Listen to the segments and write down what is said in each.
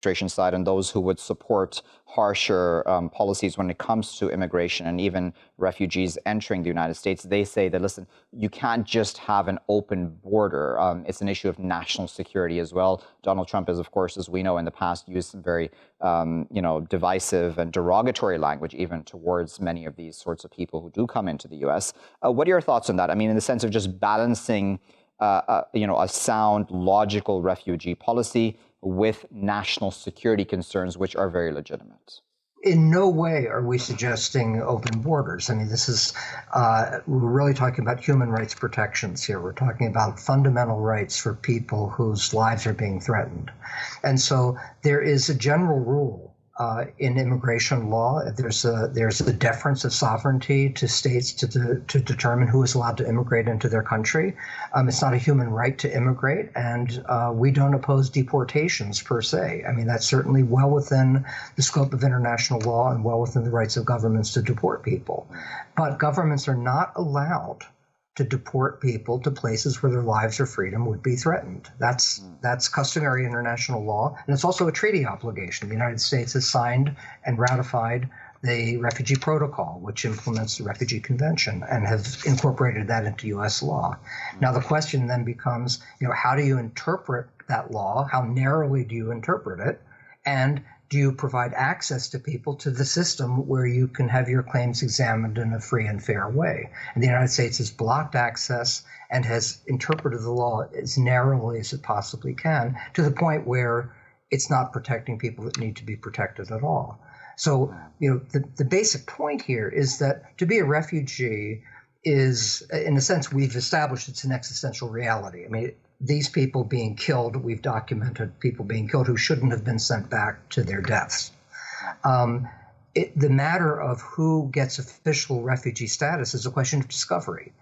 administration side and those who would support harsher policies when it comes to immigration and even refugees entering the United States, they say that, listen, you can't just have an open border. It's an issue of national security as well. Donald Trump is, of course, as we know, in the past used some very, divisive and derogatory language even towards many of these sorts of people who do come into the U.S. What are your thoughts on that? I mean, in the sense of just balancing a sound, logical refugee policy with national security concerns, which are very legitimate. In no way are we suggesting open borders. I mean, this is, we're really talking about human rights protections here. We're talking about fundamental rights for people whose lives are being threatened. And so there is a general rule in immigration law. There's a deference of sovereignty to states to determine who is allowed to immigrate into their country. It's not a human right to immigrate, and we don't oppose deportations per se. I mean, that's certainly well within the scope of international law and well within the rights of governments to deport people. But governments are not allowed to deport people to places where their lives or freedom would be threatened. That's customary international law, and it's also a treaty obligation. The United States has signed and ratified the Refugee Protocol, which implements the Refugee Convention, and have incorporated that into U.S. law. Now, the question then becomes, how do you interpret that law? How narrowly do you interpret it? And do you provide access to people to the system where you can have your claims examined in a free and fair way? And the United States has blocked access and has interpreted the law as narrowly as it possibly can, to the point where it's not protecting people that need to be protected at all. So, the basic point here is that to be a refugee is, in a sense, we've established it's an existential reality. I mean, these people being killed, we've documented people being killed who shouldn't have been sent back to their deaths. The matter of who gets official refugee status is a question of discovery.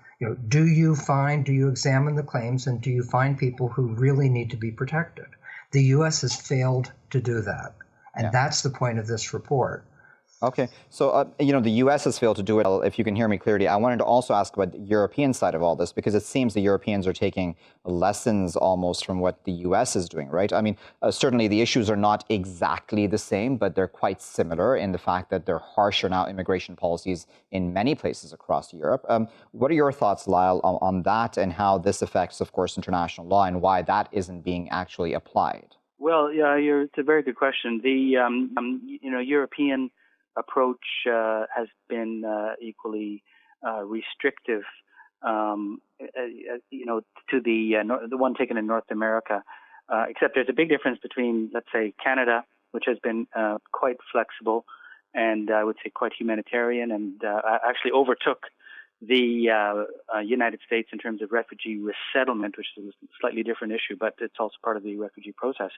Do you examine the claims, and do you find people who really need to be protected? The U.S. has failed to do that, and that's the point of this report. Okay, so the U.S. has failed to do it. If you can hear me clearly, I wanted to also ask about the European side of all this, because it seems the Europeans are taking lessons almost from what the U.S. is doing, right? I mean, certainly the issues are not exactly the same, but they're quite similar in the fact that they're harsher now immigration policies in many places across Europe. What are your thoughts, Lyal, on that, and how this affects, of course, international law, and why that isn't being actually applied? Well, yeah, it's a very good question. The European approach has been equally restrictive, to the one taken in North America. Except there's a big difference between, let's say, Canada, which has been quite flexible and I would say quite humanitarian, and actually overtook the United States in terms of refugee resettlement, which is a slightly different issue, but it's also part of the refugee process.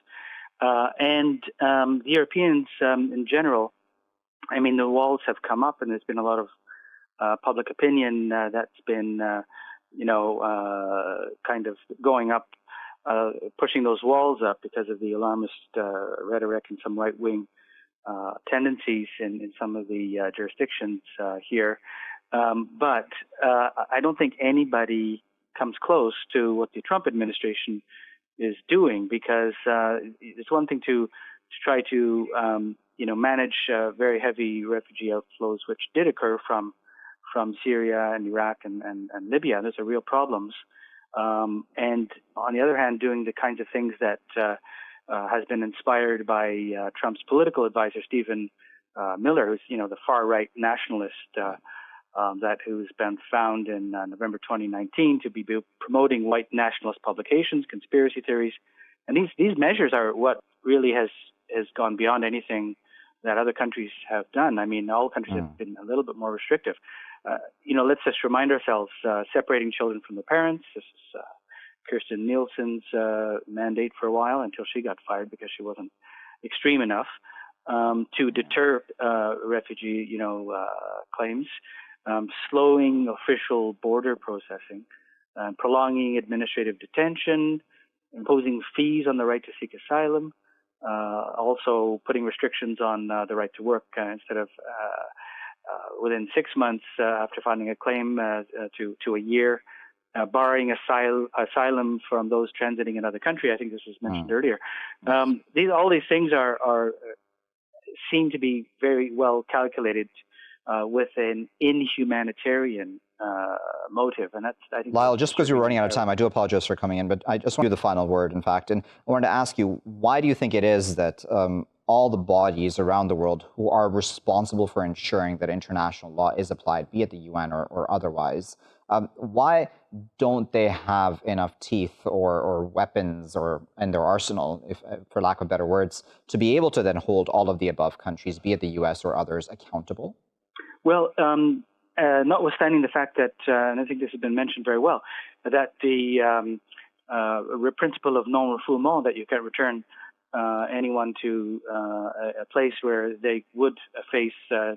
And the Europeans in general, I mean, the walls have come up, and there's been a lot of public opinion that's been, kind of going up, pushing those walls up because of the alarmist rhetoric and some right-wing tendencies in some of the jurisdictions here. But I don't think anybody comes close to what the Trump administration is doing, because it's one thing to try to manage very heavy refugee outflows, which did occur from Syria and Iraq and Libya. Those are real problems. And on the other hand, doing the kinds of things that has been inspired by Trump's political advisor, Stephen Miller, who's, the far-right nationalist who's been found in November 2019 to be promoting white nationalist publications, conspiracy theories. And these measures are what really has gone beyond anything that other countries have done. I mean, all countries have been a little bit more restrictive. Let's just remind ourselves, separating children from their parents. This is Kirstjen Nielsen's mandate for a while, until she got fired because she wasn't extreme enough to deter refugee, claims, slowing official border processing, prolonging administrative detention, imposing fees on the right to seek asylum, also putting restrictions on the right to work instead of within 6 months after filing a claim to a year. barring asylum from those transiting another country. I think this was mentioned earlier. All these things seem to be very well calculated with an inhumanitarian motive, and that's, I think. Lyal, just because we're running out of time, I do apologize for coming in, but I just want to do the final word, in fact, and I wanted to ask you, why do you think it is that all the bodies around the world who are responsible for ensuring that international law is applied, be it the UN or otherwise, why don't they have enough teeth or weapons in their arsenal, for lack of better words, to be able to then hold all of the above countries, be it the US or others, accountable? Well, notwithstanding the fact that, and I think this has been mentioned very well, that the principle of non-refoulement, that you can return anyone to a place where they would face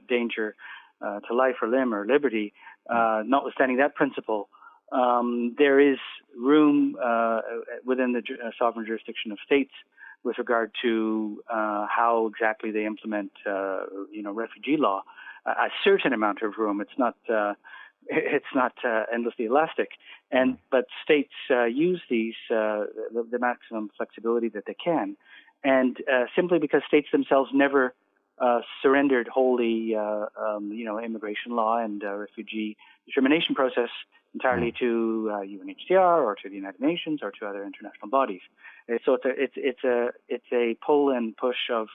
danger to life or limb or liberty, notwithstanding that principle, there is room within the sovereign jurisdiction of states with regard to how exactly they implement, refugee law. A certain amount of room. It's not endlessly elastic, but states use the maximum flexibility that they can, and simply because states themselves never surrendered wholly, immigration law and refugee determination process entirely to UNHCR or to the United Nations or to other international bodies. So it's a pull and push of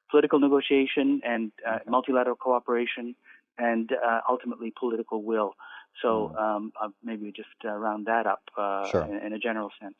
political negotiation and multilateral cooperation, and ultimately political will. So maybe we just round that up Sure. in a general sense.